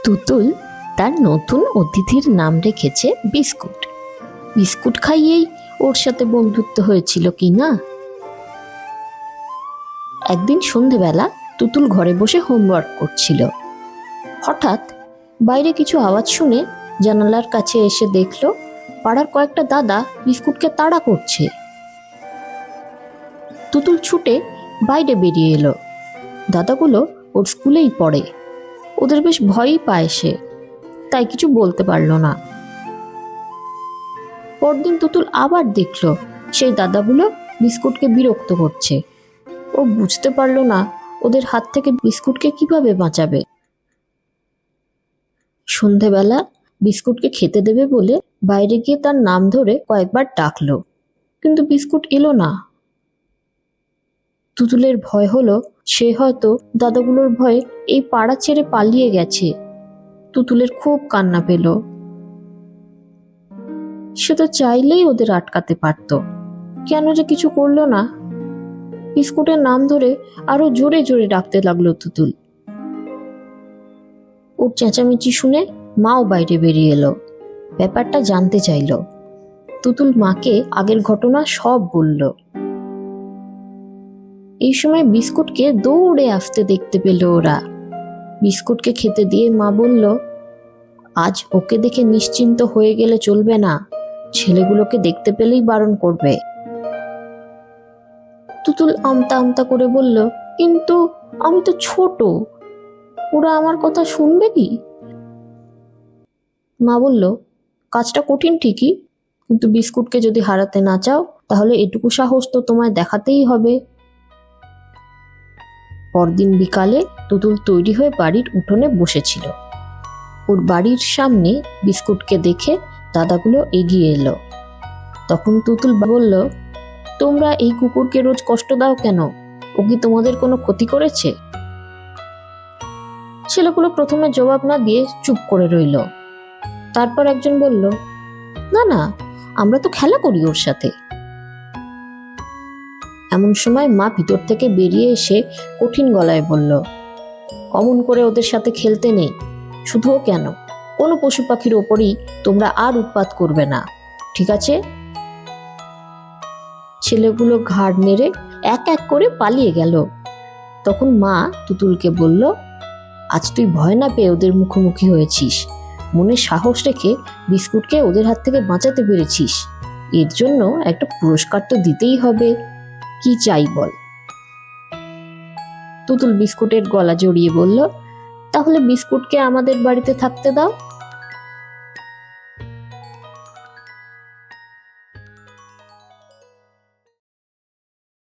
তুতুল তার নতুন অতিথির নাম রেখেছে বিস্কুট। বিস্কুট খাইয়েই ওর সাথে বন্ধুত্ব হয়েছিল কি না। একদিন সন্ধেবেলা তুতুল ঘরে বসে হোমওয়ার্ক করছিল। হঠাৎ বাইরে কিছু আওয়াজ শুনে জানালার কাছে এসে দেখলো পাড়ার কয়েকটা দাদা বিস্কুটকে তাড়া করছে। তুতুল ছুটে বাইরে বেরিয়ে এলো। দাদাগুলো ওর স্কুলেই পড়ে, ওদের বেশ ভয়ই পায় সে, তাই কিছু বলতে পারলো না। পরদিন তুতুল আবার দেখলো সেই দাদাগুলো বিস্কুটকে বিরক্ত করছে। ও বুঝতে পারলো না ওদের হাত থেকে বিস্কুটকে কিভাবে বাঁচাবে। সন্ধেবেলা বিস্কুটকে খেতে দেবে বলে বাইরে গিয়ে তার নাম ধরে কয়েকবার ডাকলো, কিন্তু বিস্কুট এলো না। তুতুলের ভয় হলো সে হয়তো দাদাগুলোর ভয়ে এই পাড়া ছেড়ে পালিয়ে গেছে। তুতুলের খুব কান্না পেল। সে তো চাইলেই ওদের আটকাতে পারত, কেন যে কিছু করলো না। বিস্কুটের নাম ধরে আরো জোরে জোরে ডাকতে লাগলো তুতুল। ওর চেঁচামেচি শুনে মাও বাইরে বেরিয়ে এলো, ব্যাপারটা জানতে চাইলো। তুতুল মাকে আগের ঘটনা সব বলল। এই সময় বিস্কুটকে দৌড়ে আসতে দেখতে পেল ওরা। বিস্কুটকে খেতে দিয়ে মা বলল, আজ ওকে দেখে নিশ্চিন্ত হয়ে গেলে চলবে না, ছেলেগুলোকে দেখতে পেলেই বারণ করবে। তুতুল আমতা আমতা করে বলল, কিন্তু আমি তো ছোট, ওরা আমার কথা শুনবে কি? মা বলল, কাজটা কঠিন ঠিকই, কিন্তু বিস্কুটকে যদি হারাতে না চাও তাহলে এটুকু সাহস তো তোমায় দেখাতেই হবে। পরদিন বিকালে তুতুল তৈরি হয়ে বাড়ির উঠোনে বসেছিল। ওর বাড়ির সামনে বিস্কুটকে দেখে দাদাগুলো এগিয়ে এলো। তখন তুতুল বলল, তোমরা এই কুকুরকে রোজ কষ্ট দাও কেন? ও কি তোমাদের কোনো ক্ষতি করেছে? ছেলেগুলো প্রথমে জবাব না দিয়ে চুপ করে রইল। তারপর একজন বলল, না না, আমরা তো খেলা করি ওর সাথে। এমন সময় মা ভিতর থেকে বেরিয়ে এসে কঠিন গলায় বলল, অমন করে ওদের সাথে খেলতে নেই। শুধু ও কেন, কোনো পশু পাখির ওপরই তোমরা আর উৎপাত করবে না, ঠিক আছে? ছেলেগুলো ঘাড় নেড়ে এক এক করে পালিয়ে গেল। তখন মা তুতুলকে বলল, আজ তুই ভয় না পেয়ে ওদের মুখোমুখি হয়েছিস, মনে সাহস রেখে বিস্কুটকে ওদের হাত থেকে বাঁচাতে পেরেছিস, এর জন্য একটা পুরস্কার তো দিতেই হবে। কি চাই বল? তুতুল বিস্কুটের গলা জড়িয়ে বলল, তাহলে বিস্কুটকে আমাদের বাড়িতে থাকতে দাও।